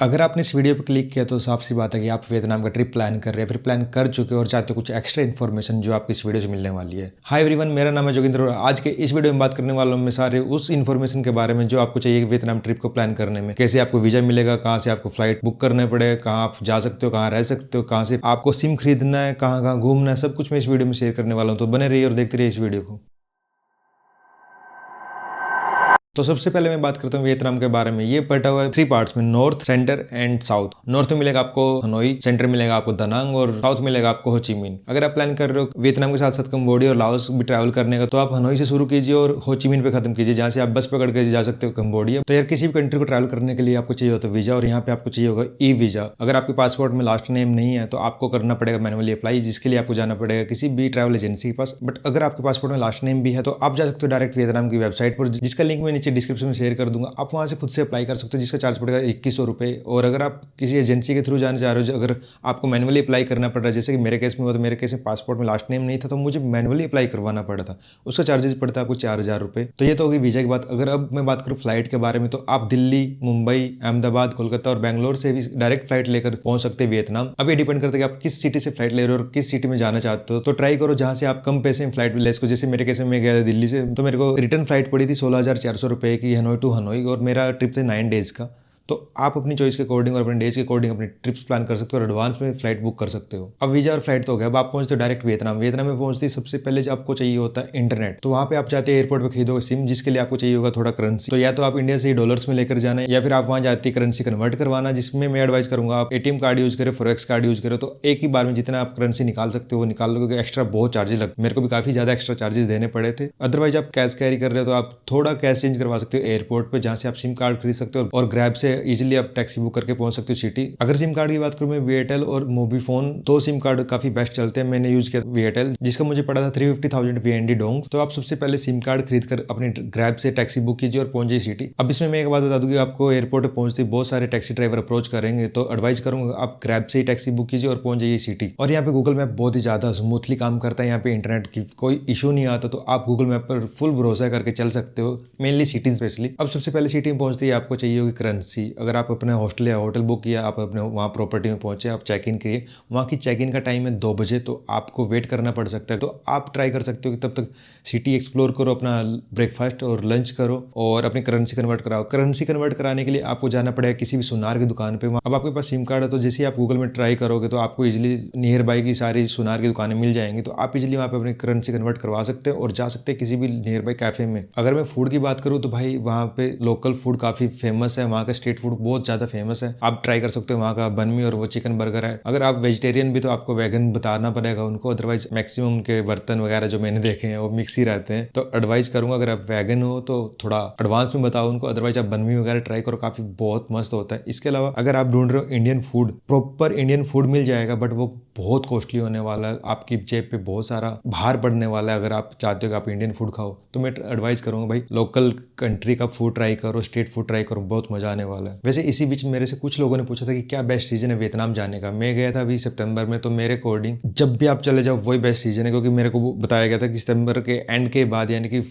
अगर आपने इस वीडियो पर क्लिक किया तो साफ सी बात है कि आप वियतनाम का ट्रिप प्लान कर रहे हैं, फिर प्लान कर चुके हो और चाहते हो कुछ एक्स्ट्रा इन्फॉर्मेशन जो आपको इस वीडियो से मिलने वाली है। हाय एवरीवन, मेरा नाम है जोगिंदर और आज के इस वीडियो में बात करने वालों में सारे उस इन्फॉर्मेशन के बारे में जो आपको चाहिए वियतनाम ट्रिप को प्लान करने में। कैसे आपको वीजा मिलेगा, कहाँ से आपको फ्लाइट बुक करना पड़ेगा, कहाँ आप जा सकते हो, कहाँ रह सकते हो, कहाँ से आपको सिम खरीदना है, कहाँ कहाँ घूमना है, सब कुछ मैं इस वीडियो में शेयर करने वाला हूँ। तो बने रहिए और देखते रहिए इस वीडियो को। तो सबसे पहले मैं बात करता हूँ वियतनाम के बारे में। ये बटा हुआ है 3 पार्ट्स में, north, centre and south. North में मिलेगा आपको हनोई, सेंटर मिलेगा आपको दानांग और साउथ मिलेगा आपको हो ची मिन। अगर आप प्लान कर रहे हो वियतनाम के साथ साथ कंबोडिया और लाओस भी ट्रैवल करने का, तो आप हनोई से शुरू कीजिए और हो ची मिन पे खत्म कीजिए, जहाँ से आप बस पकड़ के जा सकते हो कंबोडिया। तो यार किसी भी कंट्री को ट्रैवल करने के लिए आपको चाहिए होता है वीजा, और यहाँ पे आपको चाहिए होगा ई वीजा। अगर आपके पासपोर्ट में लास्ट नेम नहीं है तो आपको करना पड़ेगा मैनुअली अप्लाई, जिसके लिए आपको जाना पड़ेगा किसी भी ट्रैवल एजेंसी के पास। बट अगर आपके पासपोर्ट में लास्ट नेम भी है तो आप जा सकते हो डायरेक्ट वियतनाम की वेबसाइट पर, जिसका लिंक मैं नीचे डिस्क्रिप्शन में शेयर कर दूंगा। आप वहां से खुद से अप्लाई कर सकते हो, जिसका चार्ज पड़ेगा 2100 रुपये। और अगर आप किसी एजेंसी के थ्रू जाना चाह रहे हो, अगर आपको मैनुअली अप्लाई करना पड़ रहा है, जैसे कि मेरे केस में हुआ, तो मेरे केस में पासपोर्ट में लास्ट नेम नहीं था तो मुझे मैनुअली अप्लाई करवाना पड़ा था, उसका चार्जेस पड़ता है आपको 4000 रुपये। तो ये तो होगी वीजा की बात। अगर अब मैं बात करूँ फ्लाइट के बारे में, तो आप दिल्ली, मुंबई, अहमदाबाद, कोलकाता और बैंगलोर से भी डायरेक्ट फ्लाइट लेकर पहुंच सकते हैं वियतनाम। अब ये डिपेंड करता है कि आप किस सिटी से फ्लाइट ले रहे हो और किस सिटी में जाना चाहते हो। तो ट्राई करो जहां से आप कम पैसे में फ्लाइट ले सको। जैसे मेरे केस में मैं गया था दिल्ली से, तो मेरे को रिटर्न फ्लाइट पड़ी थी 16,400 रुपये की, हनोई टू हनोई, और मेरा ट्रिप था 9 डेज का। तो आप अपनी चॉइस के अकॉर्डिंग और अपने डेज के अकॉर्डिंग अपनी ट्रिप्स प्लान कर सकते हो और एडवांस में फ्लाइट बुक कर सकते हो। अब वीजा और फ्लाइट तो हो गया, अब आप पहुंचते हो डायरेक्ट वियतनाम। वियतनाम में पहुंचते सबसे पहले जो आपको चाहिए होता है इंटरनेट। तो वहां पे आप जाते हैं एयरपोर्ट पर खरीदोगे सिम, जिसके लिए आपको चाहिए होगा थोड़ा करेंसी। तो या तो आप इंडिया से डॉलर्स में लेकर जाना है, या फिर आप वहां जाती है करेंसी कन्वर्ट करवाना, जिसमें मैं एडवाइस करूंगा आप एटीएम कार्ड यूज करें, फॉरेक्स कार्ड यूज करें। तो एक ही बार में जितना आप करेंसी निकाल सकते हो वो निकाल लोगे। एक्स्ट्रा बहुत चार्जेस लगते, मेरे को भी काफी ज्यादा एक्स्ट्रा चार्जेस देने पड़े थे। अदरवाइज आप कैश कैरी कर रहे हो तो आप थोड़ा कैश चेंज करवा सकते हो एयरपोर्ट पे, जहां से आप सिम कार्ड खरीद सकते हो और ग्रैब से इजिली आप टैक्सी बुक करके पहुंच सकते हो सिटी। अगर सिम कार्ड की बात करूं मैं, वीएयरटेल और मोबीफोन, दो सिम कार्ड काफी बेस्ट चलते हैं। मैंने यूज किया वीएयरटेल, जिसका मुझे पड़ा था 350,000 वीएनडी डोंग। तो आप सबसे पहले सिम कार्ड खरीद कर अपने ग्रैब से टैक्सी बुक कीजिए और पहुंच जाइए सिटी। अब इसमें मैं एक बात बता दूं कि आपको एयरपोर्ट पे पहुंचते बहुत सारे टैक्सी ड्राइवर अप्रोच करेंगे, तो एडवाइस करूंगा आप ग्रैब से ही टैक्सी बुक कीजिए और पहुंच जाइए सिटी। और यहाँ पे गूगल मैप बहुत ही ज्यादा स्मूथली काम करता है, यहाँ पे इंटरनेट की कोई इशू नहीं आता, तो आप गूगल मैप पर फुल भरोसा करके चल सकते हो, मेनली सिटी स्पेशली। अब सबसे पहले सिटी में पहुंचते ही आपको चाहिए होगी करेंसी। अगर आप अपने हॉस्टल या होटल बुक किया, आप अपने वहाँ प्रॉपर्टी में पहुंचे, आप चेक इन किए, वहाँ की चेक इन का टाइम है 2 बजे, तो आपको वेट करना पड़ सकता है। तो आप ट्राई कर सकते हो कि तब तक सिटी एक्सप्लोर करो, अपना ब्रेकफास्ट और लंच करो और अपनी करेंसी कन्वर्ट कराओ। करेंसी कन्वर्ट कराने के लिए आपको जाना पड़ेगा किसी भी सुनार की दुकान पे। अब आपके पास सिम कार्ड है तो जैसे आप गूगल में ट्राई करोगे तो आपको इजिली नियर बाई की सारी सुनार की दुकानें मिल जाएंगी, तो आप इजिली वहाँ पे अपनी करेंसी कन्वर्ट करवा सकते हो और जा सकते हैं किसी भी नियर बाई कैफे में। अगर मैं फूड की बात करूँ तो भाई वहाँ पे लोकल फूड काफी फेमस है, वहाँ का स्ट्रीट फूड बहुत ज्यादा फेमस है, आप ट्राई कर सकते हो वहाँ का बन मी और वो चिकन बर्गर है। अगर आप वेजिटेरियन भी तो आपको वैगन बताना पड़ेगा उनको, अदरवाइज मैक्सिमम उनके बर्तन वगैरह जो मैंने देखे हैं वो मिक्स ही रहते हैं। तो एडवाइस करूंगा अगर आप वैगन हो तो थोड़ा एडवांस में बताओ उनको, अदरवाइज आप बन मी वगैरह ट्राई करो, काफी बहुत मस्त होता है। इसके अलावा अगर आप ढूंढ रहे हो Indian food, proper Indian food मिल जाएगा, बट वो बहुत कॉस्टली होने वाला है, आपकी जेब पे बहुत सारा भार पड़ने वाला है। अगर आप चाहते हो कि आप इंडियन फूड खाओ तो मैं एडवाइस करूंगा भाई लोकल कंट्री का फूड ट्राई करो, स्ट्रीट फूड ट्राई करो, बहुत मजा आने वाला है। वैसे इसी बीच मेरे से कुछ लोगों ने पूछा था कि क्या बेस्ट सीजन है वियतनाम जाने का। मैं गया था अभी सितंबर में, तो मेरे अकॉर्डिंग जब भी आप चले जाओ वही बेस्ट सीजन है, क्योंकि मेरे को बताया गया था कि सितंबर के एंड के बाद यानी कि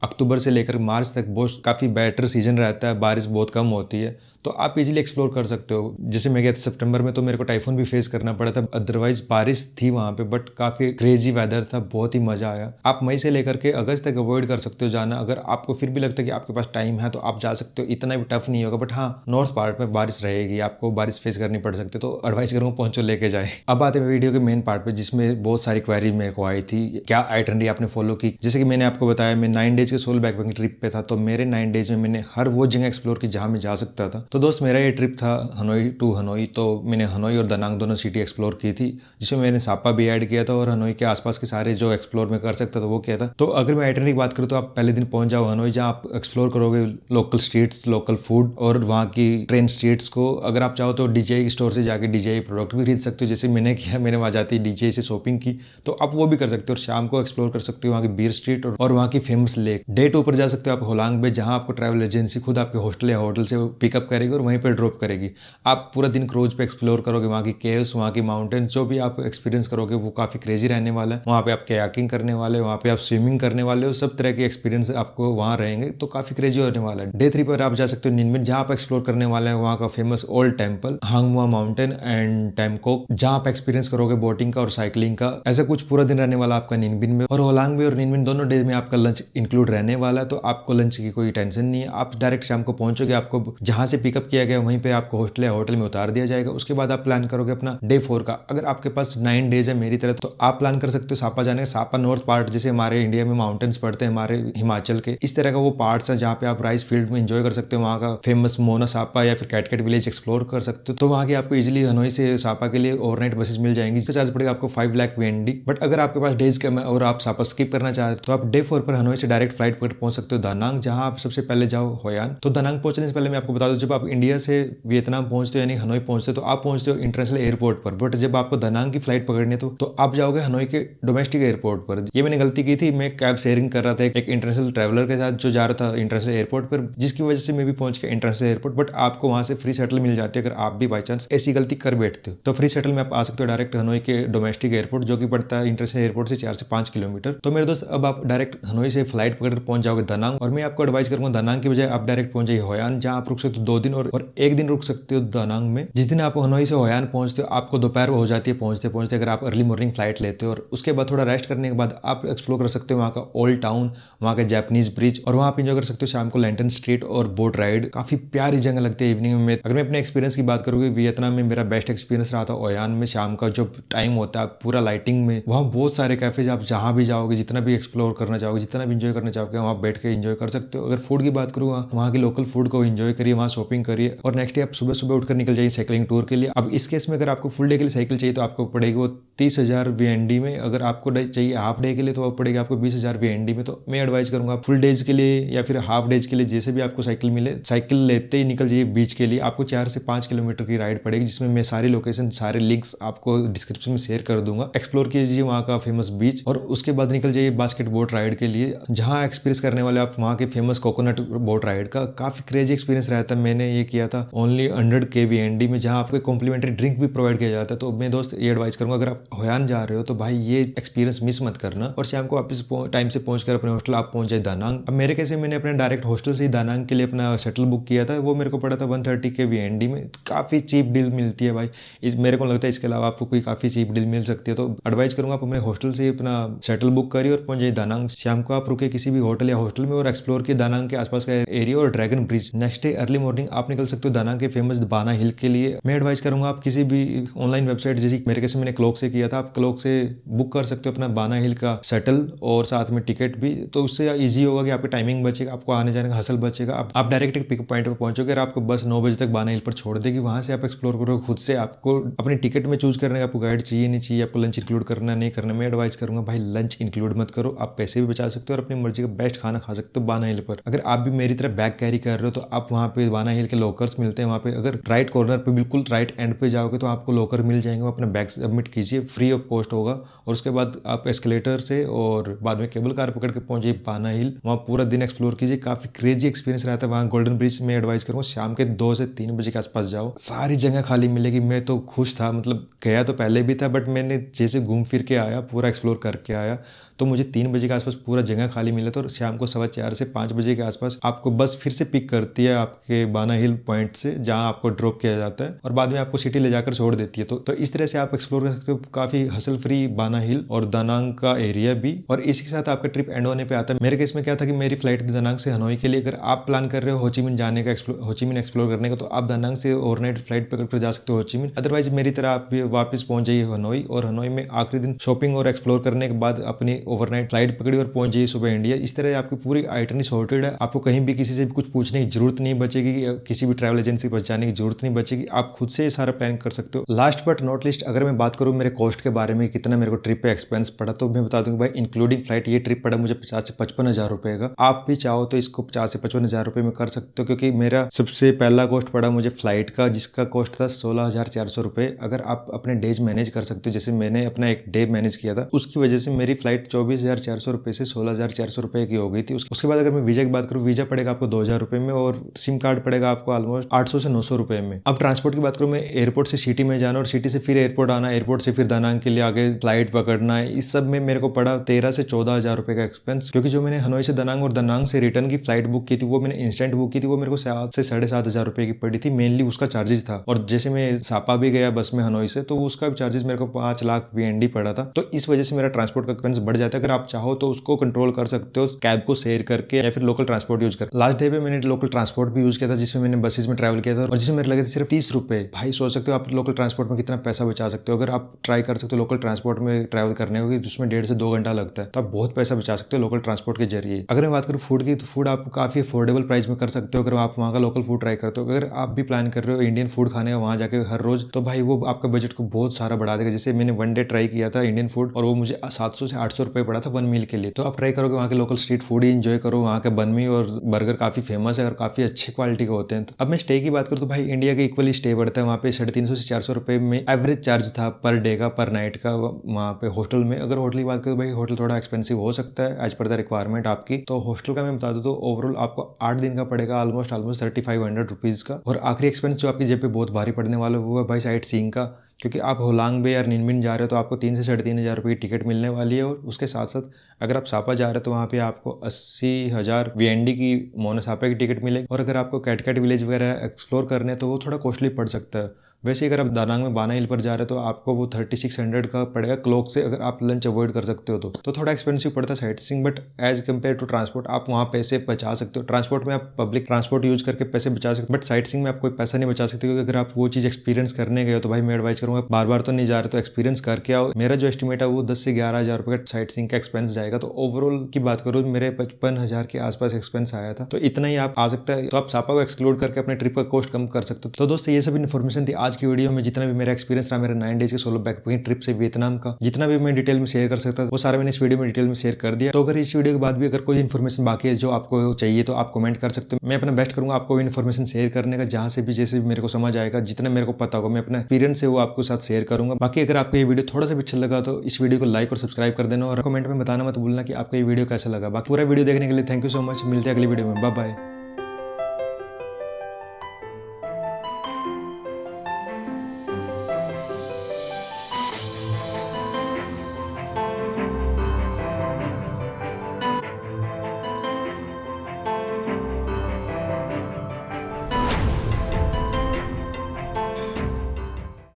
अक्टूबर से लेकर मार्च तक बहुत काफ़ी बेटर सीजन रहता है, बारिश बहुत कम होती है, तो आप इजीली एक्सप्लोर कर सकते हो। जैसे मैं गया था सितंबर में तो मेरे को टाइफून भी फेस करना पड़ा था, अदरवाइज बारिश थी वहाँ पे, बट काफ़ी क्रेजी वेदर था, बहुत ही मज़ा आया। आप मई से लेकर के अगस्त तक अवॉइड कर सकते हो जाना। अगर आपको फिर भी लगता है कि आपके पास टाइम है तो आप जा सकते हो, इतना भी टफ नहीं होगा। बट हाँ, नॉर्थ पार्ट में बारिश रहेगी, आपको बारिश फेस करनी पड़ सकती है, तो एडवाइस करूँगा पहुंचो लेके जाए। अब आते हैं वीडियो के मेन पार्ट पे, जिसमें बहुत सारी क्वेरी मेरे को आई थी, क्या आइटनरी आपने फॉलो की। जैसे कि मैंने आपको बताया मैं 9 डेज के सोलो बैकपैकिंग ट्रिप पे था, तो मेरे 9 डेज में मैंने हर वो जगह एक्सप्लोर की जहाँ मैं जा सकता था। तो दोस्त मेरा ये ट्रिप था हनोई टू हनोई, तो मैंने हनोई और दानांग दोनों सिटी एक्सप्लोर की थी, जिसमें मैंने सापा भी ऐड किया था और हनोई के आसपास के सारे जो एक्सप्लोर में कर सकता था वो किया था। तो अगर मैं आइटनरी की बात करूँ तो आप पहले दिन पहुंच जाओ हनोई, जहाँ आप एक्सप्लोर करोगे लोकल स्ट्रीट्स, लोकल फूड और वहाँ की ट्रेन स्ट्रीट्स को। अगर आप चाहो तो डीजीआई स्टोर से जाके डीजीआई प्रोडक्ट भी खरीद सकते हो, जैसे मैंने किया, मैंने वहाँ जाती डीजीआई से शॉपिंग की, तो आप वो भी कर सकते हो। और शाम को एक्सप्लोर कर सकते हो वहाँ की बीर स्ट्रीट और वहाँ की फेमस लेक। डे 2 पर जा सकते हो आप होलांग बे, जहाँ आपको ट्रैवल एजेंसी खुद आपके हॉस्टल या होटल से पिकअप करेगी और वहीं पर ड्रॉप करेगी। आप पूरा दिन क्रूज पे एक्सप्लोर करोगे, वहाँ की केव्स, वहाँ की माउंटेन्स, जो भी आप एक्सपीरियंस करोगे वो काफ़ी क्रेजी रहने वाला है। वहाँ पे आप कयाकिंग करने वाले हो, वहाँ पे आप स्विमिंग करने वाले हो, सब तरह के एक्सपीरियंस आपको वहाँ रहेंगे, तो काफ़ी क्रेजी होने वाला है। डे 3 पर आप जा सकते हो निनमिन, जहाँ आप एक्सप्लोर करने वाले हैं वहाँ का famous old temple, Hang Mua mountain and Tam Coc, जहाँ आप एक्सपीरियंस करोगे बोटिंग का और साइकिलिंग का। ऐसा कुछ पूरा दिन रहने वाला आपका निनबिन में। और होलांग बे और निनबिन दोनों डे में आपका लंच इंक्लूड रहने वाला है, तो आपको लंच की कोई टेंशन नहीं है। आप डायरेक्ट शाम को पहुंचोगे, आपको जहां से पिकअप किया गया वहीं पे आपको हॉस्टल या होटल में उतार दिया जाएगा। उसके बाद आप प्लान करोगे अपना डे 4 का। अगर आपके पास 9 डेज है मेरी तरह, तो आप प्लान कर सकते हो सापा जाने का। सापा नॉर्थ पार्ट, जैसे हमारे इंडिया में माउंटेन्स पड़ते हैं हमारे हिमाचल के, इस तरह का वो पार्ट्स है जहाँ पे आप राइस फील्ड में एंजॉय कर सकते हो। वहाँ का फेमस मोना सापा या फिर कैटकेट विलेज एक्सप्लोर कर सकते हो। तो वहाँ की आपको इजिली हनोई से सापा के लिए ओवरनाइट बसेस मिल जाएंगी, जिसका चार्ज पड़ेगा आपको 5 लाख VND। बट अगर आपके पास डेज कम है और आप सापा स्किप करना चाहते हो, तो आप डे 4 पर हनोई से डायरेक्ट फ्लाइट पकड़ पहुंच सकते हो दानांग, जहां आप सबसे पहले जाओ होयान। तो दानांग पहुंचने से पहले मैं आपको बता दूं, जब आप इंडिया से वियतनाम पहुंचते हो यानी हनोई पहुंचते हो, तो आप पहुंचते हो इंटरनेशनल एयरपोर्ट पर। बट जब आपको दानांग की फ्लाइट पकड़नी है तो आप जाओगे हनोई के डोमेस्टिक एयरपोर्ट पर। ये मैंने गलती की थी, मैं कैब शेयरिंग कर रहा था एक इंटरनेशनल ट्रैवलर के साथ जो जा रहा था इंटरनेशनल एयरपोर्ट पर, जिसकी वजह से मैं भी पहुंच गया इंटरनेशनल एयरपोर्ट। बट आपको वहां से फ्री शटल मिल जाती है अगर आप भी बाई चांस ऐसी गलती कर बैठते हो। तो फ्री शटल में आप आ सकते हो डायरेक्ट हनोई के डोमेस्टिक एयरपोर्ट, जो कि पड़ता है इंटरनेशनल एयरपोर्ट से 4 से 5 किलोमीटर। तो मेरे दोस्त, अब आप डायरेक्ट हनोई से फ्लाइट पकड़कर पहुंच जाओगे दानांग। और मैं आपको एडवाइस करूंगा दानांग की बजाय आप डायरेक्ट पहुंच जाइए होयान, जहां आप रुक सकते हो 2 दिन और 1 दिन रुक सकते हो दानांग में। जिस दिन आप हनोई से होयान पहुंचते हो, आपको दोपहर हो जाती है पहुंचते पहुंचते, अगर आप अर्ली मॉर्निंग फ्लाइट लेते हो। और उसके बाद थोड़ा रेस्ट करने के बाद आप एक्सप्लोर कर सकते हो वहाँ का ओल्ड टाउन, वहाँ का जापानीज ब्रिज, और वहाँ आप इंजॉय कर सकते हो शाम को लैंटन स्ट्रीट और बोट राइड। काफी प्यारी जगह लगती है इवनिंग में। अगर मैं अपने एक्सपीरियंस की बात करूँगी, वियतनाम में मेरा बेस्ट एक्सपीरियंस रहा था ओयान में। शाम का जो टाइम होता है पूरा लाइटिंग में, वहाँ बहुत सारे कैफेज, आप जहाँ भी जाओगे, जितना भी एक्सप्लोर करना चाहोगे, जितना भी इंजॉय करना चाहोगे, वहाँ बैठ के इंजॉय कर सकते हो। अगर फूड की बात करूँ, वहाँ की लोकल फूड को इंजॉय करिए, वहाँ शॉपिंग करिए, और नेक्स्ट डे आप सुबह सुबह उठकर निकल जाइए साइकिलिंग टूर के लिए। अब इस केस में अगर आपको फुल डे के लिए साइकिल चाहिए तो आपको पड़ेगी वो 30,000 VND में। अगर आपको चाहिए हाफ डे के लिए तो वो पड़ेगा आपको 20,000 VND में। तो मैं एडवाइस करूंगा फुल डेज के लिए या फिर हाफ डेज के लिए जैसे भी आपको साइकिल मिले, साइकिल लेते ही निकल जाइए बीच के लिए। आपको 4 से 5 किलोमीटर की राइड पड़ेगी, जिसमें मैं सारी लोकेशन, सारे लिंक्स आपको डिस्क्रिप्शन में शेयर कर दूंगा। एक्सप्लोर कीजिए वहाँ का फेमस बीच, और उसके बाद निकल जाइए बास्केट बोट राइड के लिए, जहाँ एक्सपीरियंस करने वाले आप वहाँ के फेमस कोकोनट बोट राइड का। काफी क्रेजी एक्सपीरियंस रहता है। मैंने ये किया था ओनली 100K VND में, जहाँ आपको कॉम्प्लीमेंट्री ड्रिंक भी प्रोवाइड किया जाता है। तो मैं दोस्त ये एडवाइस करूंगा, अगर आप होयान जा रहे हो तो भाई ये एक्सपीरियंस मिस मत करना। और शाम को वापस टाइम से पहुंचकर अपने हॉस्टल आप पहुंच जाए दानांग। अब मेरे कैसे, मैंने अपने डायरेक्ट हॉस्टल से ही दानांग के लिए अपना शटल बुक किया था। वो मेरे को पड़ा था 130K VND में। काफी चीप डील मिलती है भाई, मेरे को लगता है इसके अलावा आपको कोई काफी चीप डील मिल सकती है। तो एडवाइस करूंगा आप अपने हॉस्टल से अपना शटल बुक करिए और पहुंच जाइए दानांग। शाम को आप रुके किसी भी होटल या हॉस्टल में और एक्सप्लोर किए दानांग के आसपास का एरिया और dragon bridge. Next day early morning आप निकल सकते हो दानांग के फेमस बाना हिल के लिए। मैं एडवाइस करूंगा आप किसी भी ऑनलाइन वेबसाइट, जैसे मेरे कैसे मैंने क्लॉक से किया था, आप क्लॉक से बुक कर सकते हो अपना बाना हिल का शटल और साथ में टिकट भी। तो उससे ईजी होगा कि आपकी टाइमिंग बचेगा, आपको आने जाने का हसल बचेगा। आप डायरेक्ट एक पिकअप पॉइंट पर पहुंचोगे और आपको बस 9 बजे तक बाना हिल पर छोड़ देगी। वहां से आप एक्सप्लोर करोगे खुद से। आपको अपनी टिकट में चूज करने का आपको गाइड चाहिए नहीं चाहिए, आपको लंच इंक्लूड करना नहीं करना। मैं एडवाइस करूंगा भाई लंच इंक्लूड मत करो, आप पैसे भी बचा सकते हो और अपनी मर्जी का बेस्ट खाना खा सकते हो बाना हिल पर। अगर आप भी मेरी तरह बैग कैरी कर रहे हो तो आप वहाँ पे बाना हिल के लॉकर्स मिलते हैं। वहाँ पे अगर राइट कॉर्नर पे बिल्कुल राइट एंड पे जाओगे तो आपको लॉकर मिल जाएंगे, अपना बैग सबमिट कीजिए, फ्री ऑफ कॉस्ट होगा। और उसके बाद आप एस्केलेटर से और बाद में केबल कार पकड़ के पहुंचे बाना हिल। वहाँ पूरा दिन एक्सप्लोर कीजिए, काफी क्रेजी एक्सपीरियंस रहता है। वहाँ गोल्डन ब्रिज में एडवाइस करूंगा शाम के 2 से 3 बजे के आसपास जाओ, सारी जगह खाली मिलेगी। मैं तो खुश था, मतलब गया तो पहले भी था, बट मैंने जैसे घूम फिर के आया, पूरा एक्सप्लोर करके आया, तो मुझे 3 बजे के आसपास पूरा जगह खाली मिला था। और शाम को 4:15 से 5 बजे के आसपास आपको बस फिर से पिक करती है आपके बाना हिल पॉइंट से, जहां आपको ड्रॉप किया जाता है और बाद में आपको सिटी ले जाकर छोड़ देती है। तो इस तरह से आप एक्सप्लोर कर सकते हो काफी हसल फ्री बाना हिल और दानांग का एरिया भी। और इसी के साथ आपका ट्रिप एंड होने पे आता है। मेरे केस में क्या था कि मेरी फ्लाइट थी दानांग से हनोई के लिए। अगर आप प्लान कर रहे हो होचिमिन जाने का, होचिमिन एक्सप्लोर करने का, तो आप दानांग से ओवरनाइट फ्लाइट पकड़ कर जा सकते हो होचिमिन। अदरवाइज मेरी तरह आप भी वापस पहुंच जाइए हनोई, और हनोई में आखिरी दिन शॉपिंग और एक्सप्लोर करने के बाद अपनी ओवरनाइट फ्लाइट पकड़ी और पहुंच जाइए सुबह इंडिया। इस तरह आपकी पूरी आइटनरी सॉर्टेड है। आपको कहीं भी किसी से भी कुछ पूछने की जरूरत नहीं बचेगी, किसी भी ट्रैवल एजेंसी पर जाने की जरूरत नहीं बचेगी। आप खुद से सारा प्लान कर सकते हो। लास्ट बट नॉट लिस्ट, अगर मैं बात करूं मेरे कॉस्ट के बारे में, कितना मेरे को ट्रिप पे एक्सपेंस पड़ा, तो मैं बता दूंगा भाई इंक्लूडिंग फ्लाइट ये ट्रिप पड़ा मुझे 50 से 55 रुपए का। आप भी चाहो तो इसको 50 से 55 रुपए में कर सकते हो, क्योंकि मेरा सबसे पहला कॉस्ट पड़ा मुझे फ्लाइट का, जिसका कॉस्ट था 16,400 रुपए। अगर आप अपने डेज मैनेज कर सकते हो, जैसे मैंने अपना एक डे मैनेज किया था, उसकी वजह से मेरी फ्लाइट 24,400 रुपये से 16,400 रुपये की हो गई थी। उसके बाद अगर मैं वीजा की बात करूँ, वीजा पड़ेगा आपको 2,000 रुपये में और सिम कार्ड पड़ेगा आपको ऑलमोस्ट 800 से 900 रुपये में। अब ट्रांसपोर्ट की बात करूँ मैं, एयरपोर्ट से सिटी में जाना और सिटी से फिर एयरपोर्ट आना, एयरपोर्ट से फिर दानांग के लिए आगे फ्लाइट पकड़ना है, इस सब में मेरे को पड़ा 13 से 14,000 रुपये का एक्सपेंस। क्योंकि जो मैंने हनोई से दानांग और दानांग से रिटर्न की फ्लाइट बुक की थी वो मैंने इंस्टेंट बुक की थी, वो मेरे को 7 से 7,500 रुपये की पड़ी थी। मेनली उसका चार्जेस था। और जैसे मैं सापा भी गया बस में हनोई से, तो उसका चार्जेस मेरे को 5 लाख VND पड़ा था। तो इस वजह से मेरा ट्रांसपोर्ट का एक्सपेंस बढ़ जाता है। अगर आप चाहो तो उसको कंट्रोल कर सकते हो, कैब को शेयर करके या फिर लोकल ट्रांसपोर्ट यूज कर। लास्ट डे पे मैंने लोकल ट्रांसपोर्ट भी यूज किया था, जिसमें मैंने बसेस में ट्रैवल किया था और जिसमें मेरे लगे थे सिर्फ 30 रुपए। भाई सोच सकते हो आप लोकल ट्रांसपोर्ट में कितना पैसा बचा सकते हो। अगर आप ट्राई कर सकते हो लोकल ट्रांसपोर्ट में ट्रैवल करने होगी, जिसमें 1.5 से 2 घंटा लगता है, तो आप बहुत पैसा बचा सकते हो लोकल ट्रांसपोर्ट के जरिए। अगर मैं बात करूँ फूड की, तो फूड आप काफी अफोर्डेबल प्राइस में कर सकते हो अगर आप वहाँ का लोकल फूड ट्राई करते हो। अगर आप भी प्लान कर रहे हो इंडियन फूड खाने का वहाँ जाके हर रोज, तो भाई वो आपका बजट को बहुत सारा बढ़ा देगा। जैसे मैंने 1 डे ट्राई किया था इंडियन फूड और वो मुझे 700 से 800 रुपये पड़ा था 1 मील के लिए। तो आप ट्राई करोगे वहाँ के लोकल स्ट्रीट फूड ही एंजॉय करो। वहाँ के बनमी और बर्गर काफी फेमस है और काफी अच्छी क्वालिटी के होते हैं। तो अब मैं स्टे की बात करूँ तो भाई इंडिया के इक्वली स्टे बढ़ता है। वहाँ पे 350 से 400 रुपये में एवरेज चार्ज था पर डे का, पर नाइट का वहाँ पे हॉस्टल में। अगर होटल की बात करूँ भाई, होटल थोड़ा एक्सपेंसिव हो सकता है एज पर द रिक्वायरमेंट आपकी। तो हॉस्टल का मैं बता दूँ तो ओवरऑल आपको 8 दिन का पड़ेगा ऑलमोस्ट 3500 रुपीज का। और आखिरी एक्सपेंस जो आपकी जेब पे बहुत भारी पड़ने वाला है वो है भाई साइट सीइंग का। क्योंकि आप होलांग बे या निनमिन जा रहे हो तो आपको 3 से 3,500 रुपये की टिकट मिलने वाली है। और उसके साथ साथ अगर आप सापा जा रहे हो तो वहाँ पे आपको 80,000 VND की मोनो सापा की टिकट मिलेगी। और अगर आपको कैटकैट विलेज वगैरह एक्सप्लोर करने हैं तो वो थोड़ा कॉस्टली पड़ सकता है। वैसे अगर आप दानांग में बाना हिल पर जा रहे हो तो आपको वो 3600 का पड़ेगा क्लॉक से, अगर आप लंच अवॉइड कर सकते हो तो थोड़ा एक्सपेंसिव पड़ता है sightseeing. But as compare to transport आप वहाँ पैसे बचा सकते हो। ट्रांसपोर्ट में आप पब्लिक ट्रांसपोर्ट यूज करके पैसे बचा सकते हो, बट साइट सीइंग में आप कोई पैसा नहीं बचा सकते। क्योंकि अगर आप वो चीज़ एक्सपीरियंस करने गए हो तो भाई मैं एडवाइस करूँगा बार बार तो नहीं जा रहे तो एक्सपीरियंस करके आओ। मेरा जो एस्टिमेट है वो 10 से 11,000 रुपये का साइट सीइंग का एक्सपेंस जाएगा। तो ओवरऑल की बात करूँ मेरे 55,000 के आसपास एक्सपेंस आया था। तो इतना ही आप आ सकता है। तो आप सापा को एक्सक्लूड करके अपने ट्रिप का कॉस्ट कम कर सकते हो। तो दोस्तों ये सब इन्फॉर्मेशन थी आज की वीडियो में। जितना भी मेरा एक्सपीरियंस रहा मेरा 9 डेज के सोलो बैकपैकिंग ट्रिप से वियतनाम का, जितना भी मैं डिटेल में शेयर कर सकता था वो सारा मैंने इस वीडियो में डिटेल में शेयर कर दिया। तो अगर इस वीडियो के बाद भी अगर कोई इन्फॉर्मेशन बाकी है जो आपको चाहिए तो आप कमेंट कर सकते हो। मैं अपना बेस्ट करूंगा आपको इन्फॉर्मेशन शेयर करने का, जहां से भी जैसे भी मेरे को समझ आएगा, जितना मेरे को पता होगा मैं अपना एक्सपीरियंस है वो आपको साथ शेयर करूंगा। बाकी अगर आपको ये वीडियो थोड़ा सा भी अच्छा लगा तो इस वीडियो को लाइक और सब्सक्राइब कर देना और कमेंट में बताना मत भूलना कि आपको ये वीडियो कैसा लगा। बाकी पूरा वीडियो देखने के लिए थैंक यू सो मच। मिलते हैं अगली वीडियो में। Bye bye.